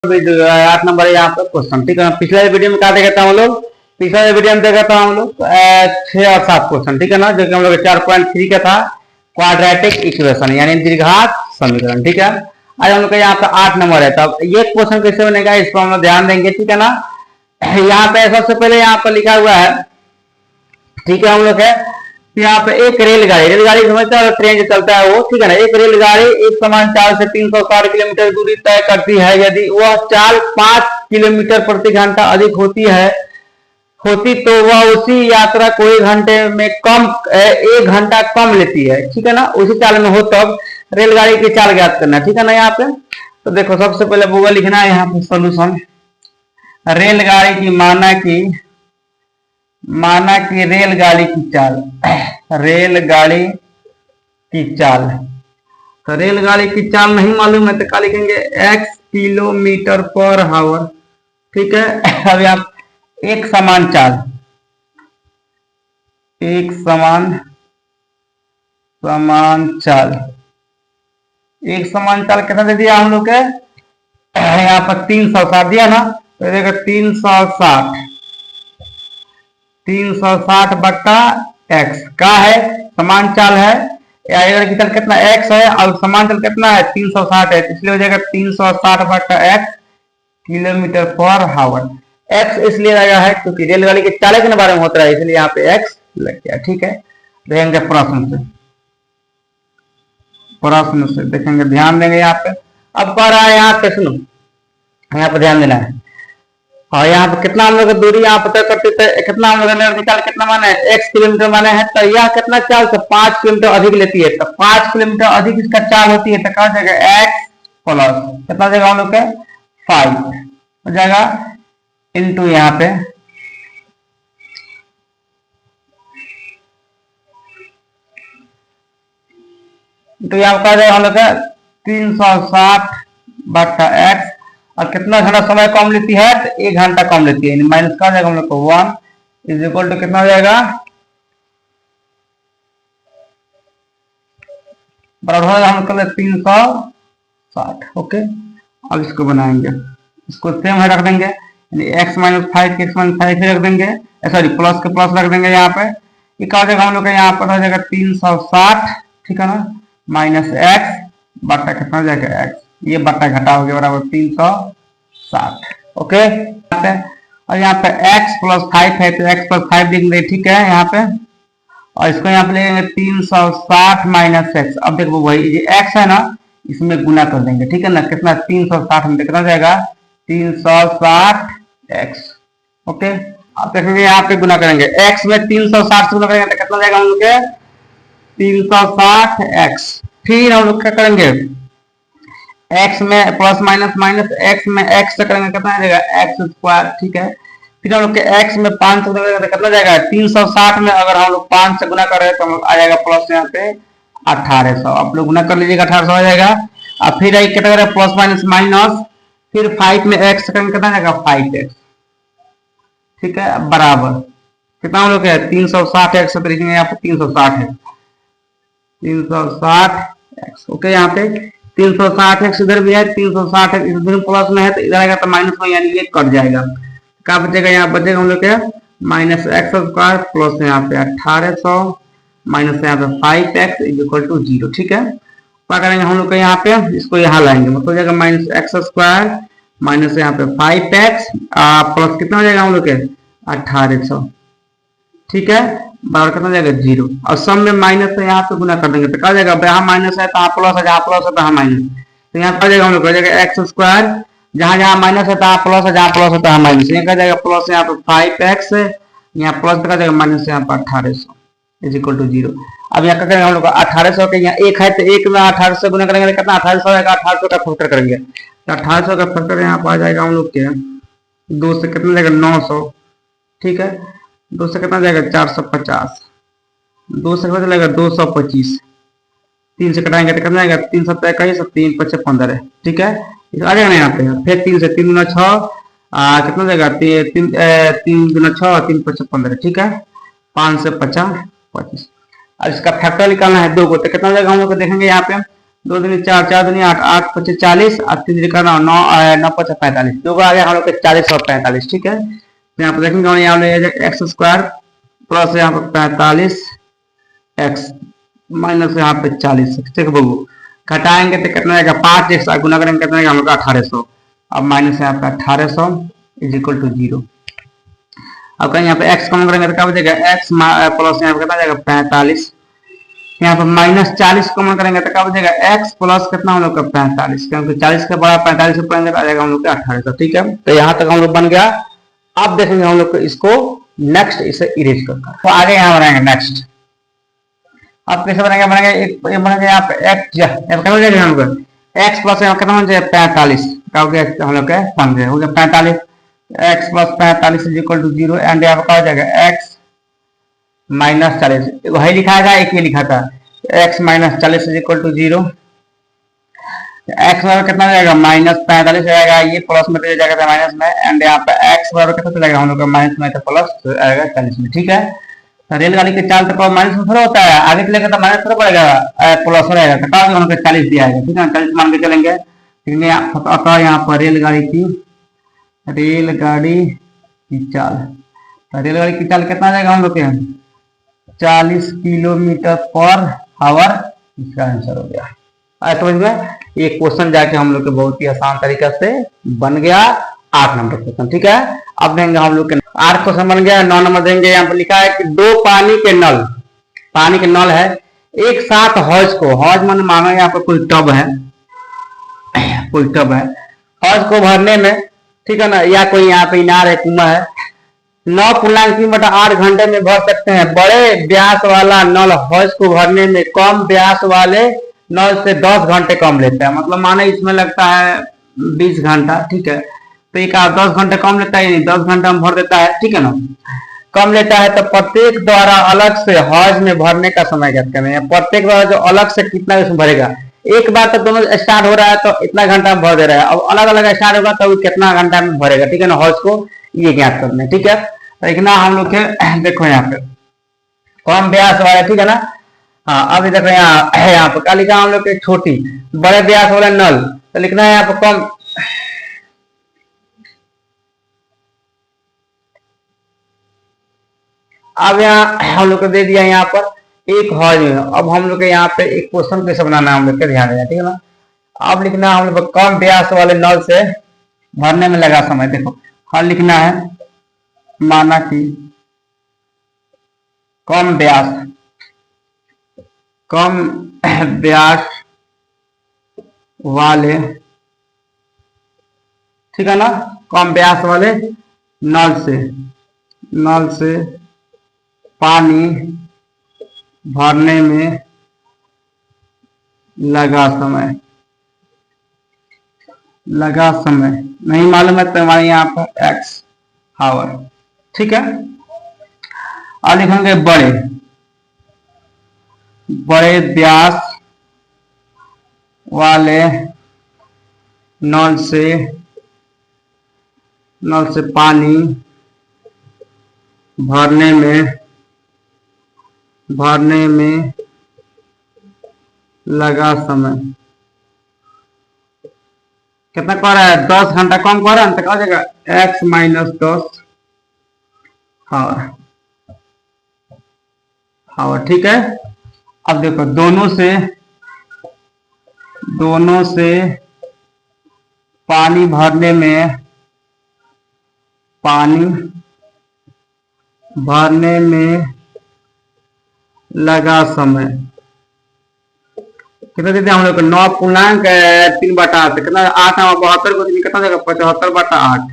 8 number है यहाँ पे क्वेश्चन। ठीक है, पिछले वीडियो में क्या देखा था हम लोग, पिछले वीडियो में देखा था हम लोग 6 और 7 क्वेश्चन। ठीक है ना, जो कि हम लोग 4.3 का था क्वाड्रेटिक इक्वेशन यानी द्विघात समीकरण। ठीक है, आज हम लोग का यहाँ पे 8 नंबर है। तो ये क्वेश्चन कैसे बनेगा इस पर हम लोग ध्यान देंगे। ठीक है ना, यहाँ पे सबसे पहले यहाँ पर लिखा हुआ है, ठीक है, हम लोग है यहाँ पे एक रेलगाड़ी समझते हैं, ट्रेन जो चलता है वो। ठीक है ना, एक रेलगाड़ी एक समान चाल से 360 किलोमीटर दूरी तय करती है। यदि वह चाल 5 किलोमीटर प्रति घंटा अधिक होती तो वह उसी यात्रा को 1 घंटा कम लेती है। ठीक है ना, उसी चाल में हो तब रेलगाड़ी की चाल ज्ञात करना। ठीक है ना, यहाँ पे तो देखो सबसे पहले गूगल लिखना है यहाँ पे सोल्यूशन। रेलगाड़ी की माना कि रेलगाड़ी की चाल तो रेलगाड़ी की चाल नहीं मालूम है तो क्या लिखेंगे, x किलोमीटर पर हावर। ठीक है, अभी आप एक समान चाल कितना दे दिया हम लोग के, यहाँ पर 360 दिया ना, तो देखो 360 बट्टा x का है, समान चाल है। की चाल कितना x है और समान चाल कितना है 360 है, इसलिए हो जाएगा 360 बट्टा x किलोमीटर पर हावर। x इसलिए लगा है क्योंकि रेलगाड़ी के चालक के बारे में होता है, इसलिए यहाँ पे x लग गया। ठीक है, देखेंगे प्रश्न से देखेंगे, ध्यान देंगे यहाँ पे। अब कह रहा है यहाँ पे, सुनो यहाँ पे ध्यान देना है। और यहाँ पे कितना हम लोग दूरी यहाँ पता करते थे, कितना हम लोग चाल कितना माने है, x किलोमीटर माने है, तो यह कितना चाल से 5 किलोमीटर अधिक लेती है। तो 5 किलोमीटर अधिक इसका चाल होती है, तो क्या हो जाएगा x प्लस कितना हो जाएगा हम लोग के 5 हो जाएगा इंटू यहाँ पे तो यहाँ पर जाएगा हम लोग का 360 बट्टा x और कितना घंटा समय कम लेती है, तो 1 घंटा कम लेती है, माइनस का जाएगा हम लोग को 1 इज इक्वल टू कितना हो जाएगा, बराबर हो जाएगा हम लोग 360। ओके, अब इसको बनाएंगे, इसको सेम है रख देंगे, x माइनस 5 के x माइनस 5 रख देंगे, सॉरी प्लस के प्लस रख देंगे यहाँ पे। ये क्या हो जाएगा हम लोग का यहाँ पर हो जाएगा 360। ठीक है ना, माइनस x बट्टा कितना हो जाएगा x, ये बट्टा घटा हो गया बराबर 360। ओके, और यहाँ पे x प्लस 5 है तो x प्लस 5 देंगे। ठीक है, यहाँ पे और इसको यहाँ पे लेंगे 360 माइनस x। अब देखो वही ये x है ना, इसमें गुना कर देंगे। ठीक है ना, कितना 360 में कितना जाएगा 360x। ओके, अब देखेंगे यहाँ पे गुना करेंगे, x में 360 से गुना करेंगे तो कितना जाएगा हम लोग के 360x। फिर हम लोग क्या करेंगे, x में प्लस माइनस माइनस x में x से करेंगे कितना आ जाएगा x स्क्वायर। ठीक है, फिर हम लोग के x में 5 से गुना करेंगे तो कितना जाएगा 360 में अगर हम लोग 5 से गुना कर रहे हैं तो आ जाएगा प्लस यहाँ पे 1800। आप लोग गुना कर लीजिएगा 1800 आ जाएगा। और फिर कितना करेगा प्लस माइनस माइनस, फिर 5 में x से करेंगे कितना जाएगा 5x। ठीक है, बराबर कितना हम लोग है 360x से लिखेंगे यहाँ पे 360 है 360x। ओके, यहाँ पे 360x इधर भी है, 360x इधर प्लस में है तो इधर आएगा तो माइनस में, यानी ये कट जाएगा। क्या बचेगा, यहाँ बचेगा हम लोग के माइनस एक्स स्क्वायर प्लस यहाँ पे 1800 माइनस यहाँ पे 5x इज इक्वल टू 0। ठीक है, क्या करेंगे हम लोग के यहाँ पे इसको यहाँ लाएंगे, मतलब हो जाएगा माइनस एक्स स्क्वायर माइनस यहाँ पे 5x प्लस कितना हो जाएगा हम लोग के 1800। ठीक है, बराबर कितना जाएगा 0 और सब में माइनस से यहाँ पे गुना कर देंगे तो क्या जाएगा, यहाँ माइनस है तो यहाँ प्लस है, जहाँ प्लस है तो यहाँ माइनस, तो यहाँ क्या जाएगा हम लोग जाएगा एक्स स्क्वायर, जहाँ जहाँ माइनस है तो यहाँ प्लस है, जहाँ प्लस है तो यहाँ माइनस, यहाँ क्या जाएगा प्लस यहाँ पे 5x है, यहाँ प्लस का जाएगा माइनस यहाँ पे 1800 इज इक्वल टू 0। अब यहाँ क्या करेंगे हम लोग 1800 के यहाँ 1 है तो 1 में 1800 गुना करेंगे कितना 1800 आएगा, 1800 का फैक्टर करेंगे तो 1800 का फैक्टर यहाँ पर आ जाएगा हम लोग के 2 से कितना जाएगा 900। ठीक है, 2 से कितना जाएगा 450, 2 से कितना जाएगा 225, 3 से कटाएंगे तो कितना जाएगा 3 7 21 3 5 15 है। ठीक है, आ जाएगा ना यहाँ पे, फिर 3 से 3 गुना 6 कितना जाएगा 3 गुना 6 3 5 15। ठीक है, 5 से 50 25। अब इसका फैक्टर निकालना है 2 को तो कितना जाएगा हम लोग देखेंगे यहाँ पे दो दूनी चार, चार दूनी आठ, आठ पच्चीस 40 और 3 का 9, 9 पचास 45, दो आ गया हम लोग के 40 और 45। ठीक है, तो यहाँ पर देखेंगे यहाँ एक्स स्क्वायर प्लस यहाँ पर 45 एक्स माइनस यहाँ पे 40। ठीक है बबू, घटाएंगे तो कितना आएगा 5 एक्स, गुना करेंगे कितना आएगा हम लोग 1800। अब माइनस यहाँ पे 1800 इज इक्वल टू 0। अब कहीं यहाँ पे x कॉमन करेंगे तो क्या बचेगा x प्लस यहाँ पे कितना जाएगा 45। यहाँ पे माइनस 40 कॉमन करेंगे तो क्या बचेगा x प्लस कितना हम लोग का 45, क्योंकि 40 के बड़ा 45 से पढ़ेंगे तो आ जाएगा हम लोग का 1800। ठीक है, तो यहाँ तक हम लोग बन गया। अब देखेंगे हम लोग को इसको नेक्स्ट इसे इरेज करना। तो आगे यहाँ बनाएंगे नेक्स्ट। अब कैसे बनाएंगे, बनेगा यहाँ पे x कितना हो जाएगा हम लोग x प्लस यहाँ कितना हो जाएगा 45 का हो गया हम लोग का बन गया, हो गया 45 x plus 45 is equal to 0 and यहाँ पर क्या हो जाएगा x माइनस 40, वही लिखा था एक ही लिखा था x minus 40 is equal to 0। x बराबर कितना हो जाएगा माइनस 45 जाएगा, ये प्लस में तो जाएगा माइनस में, एंड यहाँ पे x बराबर कितना चलेगा हम लोग का माइनस में तो प्लस आएगा 40 में। ठीक है, तो रेलगाड़ी के चाल तक माइनस में थोड़ा होता है, आगे चलेगा तो माइनस थोड़ा पड़ेगा प्लस रहेगा, तो क्या हम लोग 40 दिया जाएगा। ठीक है, 40 मान के चलेंगे। अतः यहाँ पर रेलगाड़ी की चाल, रेलगाड़ी की चाल कितना जाएगा हम लोग के 40 किलोमीटर पर आवर, इसका आंसर हो गया। समझ में, ये क्वेश्चन जाके हम लोग के बहुत ही आसान तरीके से बन गया 8 नंबर क्वेश्चन। ठीक है, अब देंगे हम लोग के 8 क्वेश्चन बन गया। 9 नंबर देंगे, यहाँ पर लिखा है कि दो पानी के नल है एक साथ हौज को, हौज मन मानो यहाँ पर कोई टब है, हौज को भरने में, ठीक है ना, या कोई यहाँ पे इनार है, कुआं है, 9.3/8 घंटे में भर सकते हैं। बड़े व्यास वाला नल हौज को भरने में कम व्यास वाले नल से 10 घंटे कम लेता है। मतलब माने इसमें लगता है 20 घंटा। ठीक है, तो एक 10 घंटे कम लेता है, यानी 10 घंटा में भर देता है। ठीक है ना, कम लेता है तो प्रत्येक द्वारा अलग से हौज में भरने का समय ज्ञात करना है। प्रत्येक द्वारा जो अलग से कितना उसमें भरेगा, एक बार तो दोनों स्टार्ट हो रहा है तो इतना घंटा में भर दे रहा है, अब अलग अलग स्टार्ट होगा तो कितना घंटा में भरेगा। ठीक है ना, हौज को ये ज्ञात करना है। ठीक है, तो इतना हम लोग के देखो यहाँ पे कम व्यास वाला, ठीक है ना। हाँ, अभी देखो यहाँ पे क्या लिखा हम लोग के छोटी बड़े व्यास वाला नल, तो लिखना है यहाँ पे कम, अब यहाँ हम लोग को दे दिया यहाँ पर एक हौज में। अब हम लोग के यहाँ पे एक क्वेश्चन कैसे बनाना है हम लोग के ध्यान देना। ठीक है ना, अब लिखना है हम लोग कम व्यास वाले नल से भरने में लगा समय। देखो हल लिखना है, माना कि कम व्यास वाले, ठीक है ना, कम व्यास वाले नल से पानी भरने में लगा समय नहीं मालूम है तो हमारे यहाँ पर x आवर। ठीक है, और लिखेंगे बड़े व्यास वाले नल से पानी भरने में लगा समय कितना कह रहा है 10 घंटा कम कर रहा है, तो क्या हो जाएगा x माइनस 10 आवर। ठीक है, अब देखो दोनों से पानी भरने में लगा समय कितना देते हैं हम लोग को 9.3/8, कितना 8/72 को कितना देगा 75/8।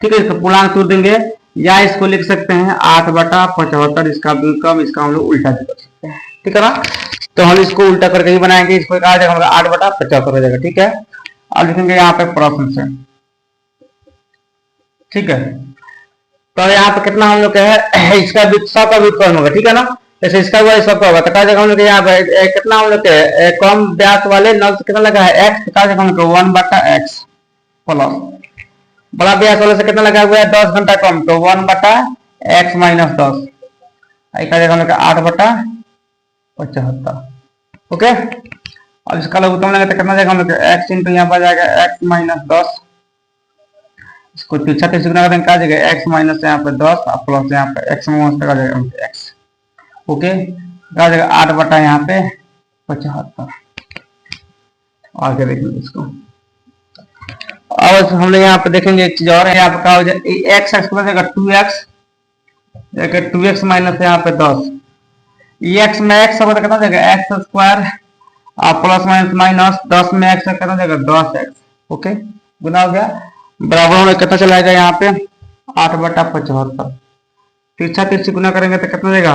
ठीक है, इसका पूर्णांक तोड़ देंगे, या इसको लिख सकते हैं 8/75, इसका कम, इसका हम लोग उल्टा भी कर सकते हैं। ठीक है ना, तो हम इसको उल्टा करके ही बनाएंगे, इसको कहा जाएगा 8/75 हो जाएगा। ठीक है, अब लिखेंगे यहाँ पे प्रश्न से। ठीक है, तो यहाँ पे कितना हम लोग है, इसका भी 100 का व्युत्क्रम होगा। ठीक है ना, जैसे इसका हुआ 100 का होगा, तो कहा जाएगा हम लोग यहाँ पे कितना हम लोग कम व्यास वाले नल से कितना लगा है x, कहा जाएगा हम लोग 1/x प्लस बड़ा व्यास वाले से कितना लगा हुआ है 10 घंटा कम, तो 1/x माइनस 10, कहा जाएगा हम लोग 8/75। ओके, अब इसका लघुत्तम लेंगे तो कितना जाएगा हम लोग एक्स इंटू यहाँ पर जाएगा एक्स माइनस 10, इसको तिरछा तिरछा गुना करेंगे क्या जाएगा एक्स माइनस यहाँ पे 10 और प्लस यहाँ पे एक्स माइनस का जाएगा एक्स। ओके, क्या जाएगा 8 बटा यहाँ पे 75। आगे देखेंगे इसको। और हम लोग यहाँ पे देखेंगे एक चीज और है, यहाँ पे क्या हो जाएगा एक्स एक्स हो जाएगा 2x, 2x माइनस यहाँ पे 10, एक्स में एक्स होगा तो कितना जाएगा एक्स स्क्वायर और प्लस माइनस माइनस 10 में एक्स कितना जाएगा 10x। ओके, गुना हो गया, बराबर होने कितना चलाएगा यहाँ पे 8 बटा 75, तिरछा तिरछी गुना करेंगे तो कितना जाएगा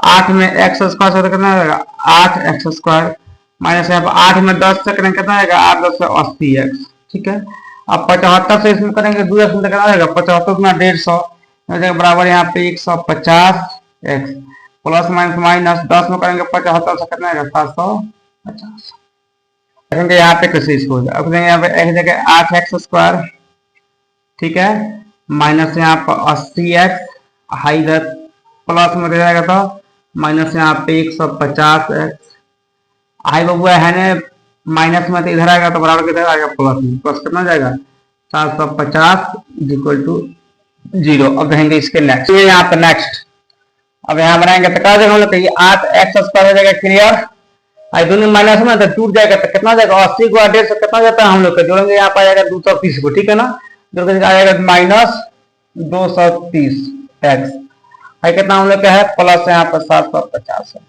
8 में एक्स स्क्वायर से कितना जाएगा 8x स्क्वायर माइनस यहाँ पर 8 में 10 से करेंगे कितना जाएगा 8 10 से 80x। ठीक है, अब 75 से इसमें करेंगे 2x में कितना जाएगा 75 में 150 बराबर यहाँ पे 150x प्लस माइनस माइनस 10 में करेंगे 75 से कितना जाएगा 750। करेंगे यहाँ पे कैसे इसको अब देंगे यहाँ पे एक जगह 8x स्क्वायर, ठीक है, माइनस यहाँ पर 80x हाई प्लस में जाएगा तो माइनस यहाँ पे 150x हाई बबुआ है ना, माइनस में तो इधर आएगा तो बराबर किधर आएगा प्लस में, प्लस कितना जाएगा 750 इक्वल टू 0। अब देखेंगे इसके नेक्स्ट, ये यहाँ पे नेक्स्ट अब यहाँ बनाएंगे तो क्या जाएगा हम लोग 8x स्क्वायर हो जाएगा क्लियर, आई दोनों माइनस में तो टूट जाएगा तो कितना जाएगा 80 को 150 से कितना जाता है हम लोग जोड़ेंगे यहाँ पर आ जाएगा 230 को, ठीक है ना, जो आ जाएगा माइनस 230x है कितना हम लोग का है प्लस यहाँ पर 750 है।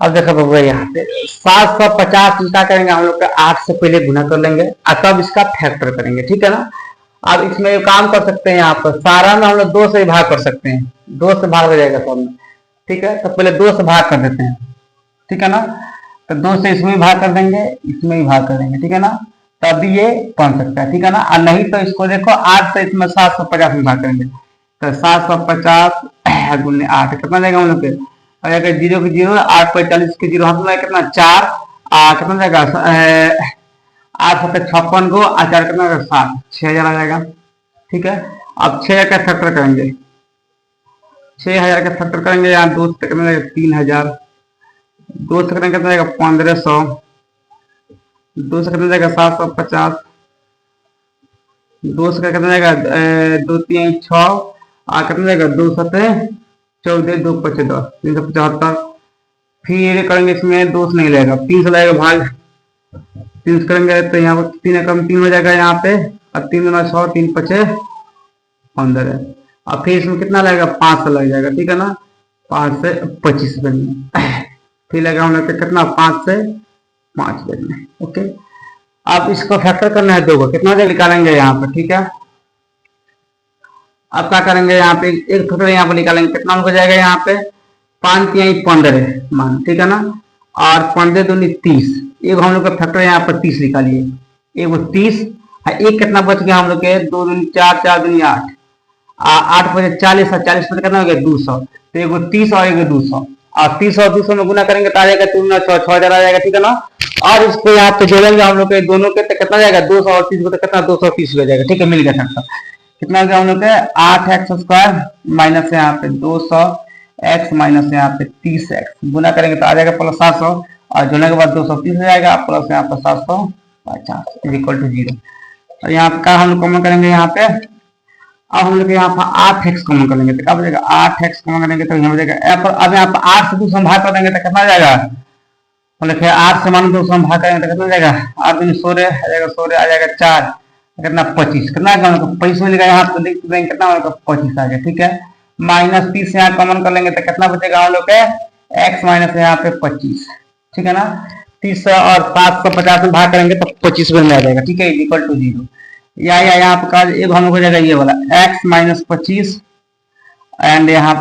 अब देखो बाबू यहाँ पे 750 क्या करेंगे हम लोग का 8 से पहले गुना कर लेंगे और तब इसका फैक्टर करेंगे, ठीक है ना। अब इसमें काम कर सकते हैं यहाँ पर सारा में हम लोग 2 से ही भाग कर सकते हैं, 2 से भाग हो जाएगा सब में, ठीक है, तो पहले 2 से भाग कर देते हैं, ठीक है ना, तो 2 से इसमें भाग कर देंगे इसमें ही भाग कर देंगे, ठीक है ना, तब ये बन सकता है, ठीक है ना। और नहीं तो इसको देखो 8 से इसमें 750 में भाग करेंगे तो 750 गुने 8 कितना जाएगा हम लोग के, अगर 0 की 0 8 45 की 0 हम लोग कितना 4 कितना जाएगा 8 56 को 4 कितना 7 6000 आ जाएगा, ठीक है। अब 6000 का फैक्टर करेंगे, 6000 का फैक्टर करेंगे यहाँ 2 से कितना जाएगा 3000, 2 से कितना जाएगा 1500, 2 से कितना जाएगा 750, 2 से कितना जाएगा 2 3 6 कितना जाएगा 2 7 14 2 5 10 375। फिर करेंगे इसमें 2 से नहीं लगेगा 3 से लगेगा भाग, 3 से करेंगे तो यहाँ पर 3 कम 3 हो जाएगा यहाँ पे और 3 गुना 6 3 5 15 है। और फिर इसमें कितना लगेगा 5 से लग जाएगा, ठीक है ना, 5 से 25 बनने फिर लगा हम लोग कितना 5 से 5 बनने। ओके, अब इसको फैक्टर करना है 2 को कितना देर निकालेंगे यहाँ पे, ठीक है। अब क्या करेंगे यहाँ पे एक फैक्टर यहाँ पे निकालेंगे कितना हो जाएगा यहाँ पे 5 3 15 मान, ठीक है ना, और 15 दूनी 30, एक हम लोग का फैक्टर यहाँ पर 30 निकालिए, एक 30 एक कितना बच गया हम लोग के 2 दूनी 4 4 दूनी 8 8 बजे 40 और 40 पर कितना हो गया 200, तो एगो 30 और एगो 200 और 30 और 200 में गुना करेंगे तो आ जाएगा 3 6000 आ जाएगा, ठीक है ना। और इसको यहाँ पे जोड़ेंगे हम लोग के दोनों के तो कितना जाएगा 230 को तो कितना 230 हो जाएगा, ठीक है, मिल गया फैक्टर कितना हो गया हम लोग के 8x स्क्वायर माइनस यहाँ पे 200x माइनस यहाँ पे 30x गुना करेंगे तो आ जाएगा प्लस 700 और जोड़ने के बाद 230 हो जाएगा प्लस यहाँ पर 750 इक्वल टू 0। और यहाँ पे क्या हम लोग कॉमन करेंगे यहाँ पे, अब हम लोग यहाँ पर 8x कॉमन करेंगे तो क्या बचेगा 8x कॉमन करेंगे तो यहाँ बचेगा अब यहाँ पर 8 से 2 भाग कर देंगे तो कितना जाएगा मतलब 8 से मान 2 भाग करेंगे तो कितना जाएगा 8 दिन 16 आ जाएगा 16 आ जाएगा 4 कितना 25 कितना 25 मिलेगा यहाँ पे लिख देंगे कितना 25 आ गया, ठीक है। माइनस 30 से यहाँ कॉमन कर लेंगे तो कितना बचेगा हम लोग के x माइनस यहाँ पे 25, ठीक है ना, 30 और 750 में भाग करेंगे तो 25 में आ जाएगा, ठीक है, इक्वल टू 0। या यहाँ पे एक हम लोग हो जाएगा ये वाला x माइनस 25 एंड यहाँ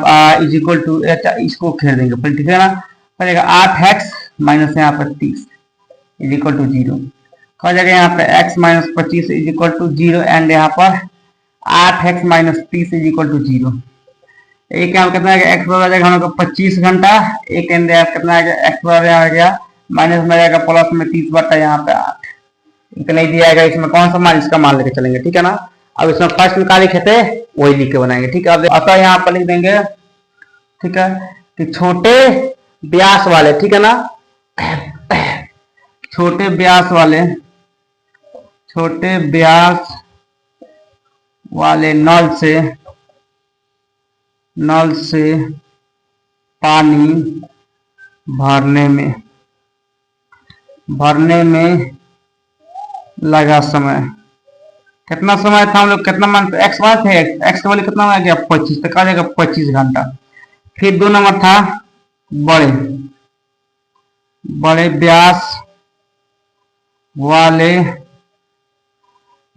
इज इक्वल टू इसको खेल देंगे फिर, ठीक है ना, हो जाएगा 8x माइनस यहाँ पर 30 इज इक्वल टू 0, हो जाएगा यहाँ पे x minus 25 is equal to 0 and यहाँ पर 8x minus 30 is equal to 0। एक यहाँ कितना आएगा x बराबर आ जाएगा हम लोग 25 घंटा, एक एंड कितना आएगा x बराबर आ गया माइनस में आएगा प्लस में 30 बटा यहाँ पे 8, इतना ही दिया जाएगा। इसमें कौन सा मान इसका मान लेके चलेंगे, ठीक है ना। अब इसमें फर्स्ट में क्या लिखे थे वही लिख के बनाएंगे, ठीक है। अब अतः यहाँ पर लिख देंगे, ठीक है, कि छोटे व्यास वाले, ठीक है ना, छोटे व्यास वाले नल से पानी भरने में लगा समय। कितना समय था हम लोग, कितना मान एक्स मान थे, एक्स का वैल्यू कितना आ गया 25, तो कहा जाएगा 25 घंटा। फिर 2 नंबर था बड़े व्यास वाले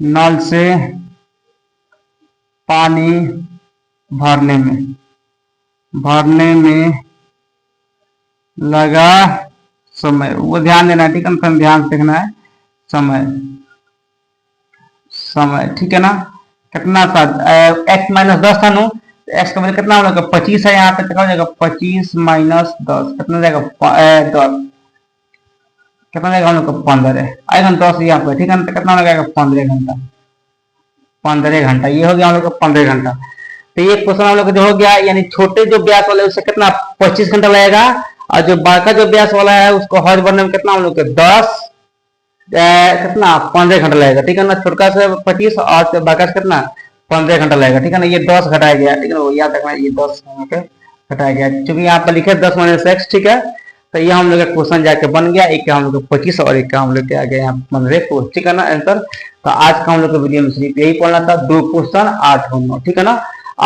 नल से पानी भरने में लगा समय। वो ध्यान देना, ठीक है ना, ध्यान से देखना है समय, ठीक है ना। कितना था x माइनस 10 था नो, एक्स का मतलब कितना होगा 25 है, यहाँ पे कितना हो जाएगा 25 माइनस 10 कितना जाएगा 10, कितना जाएगा हम लोग का 15 है, आएगा 10 यहाँ पे, ठीक है ना। तो कितना लगेगा 15 घंटा, 15 घंटा, ये हो गया हम लोग का 15 घंटा। तो ये क्वेश्चन हम लोग जो हो गया, यानी छोटे जो व्यास वाले उससे कितना 25 घंटा लगेगा, और जो बड़का जो व्यास वाला है उसको हौज भरने में कितना हम लोग के 10 कितना 15 घंटा लगेगा, ठीक है ना। छोटका से 25 और बड़का से कितना 15 घंटा लगेगा, ठीक है ना। ये 10 घटाया गया, ठीक है ना, याद रखना ये 10 घटाया गया, क्योंकि यहाँ पर लिखे 10 माइनस एक्स, ठीक है। तो ये हम लोग का क्वेश्चन जाके बन गया, एक का हम लोग 25 और एक का हम लोग के आ गया यहाँ 15 को, ठीक है ना आंसर। तो आज का हम लोग का वीडियो में सिर्फ यही पढ़ना था, 2 क्वेश्चन 8 होमवर्क, ठीक है ना।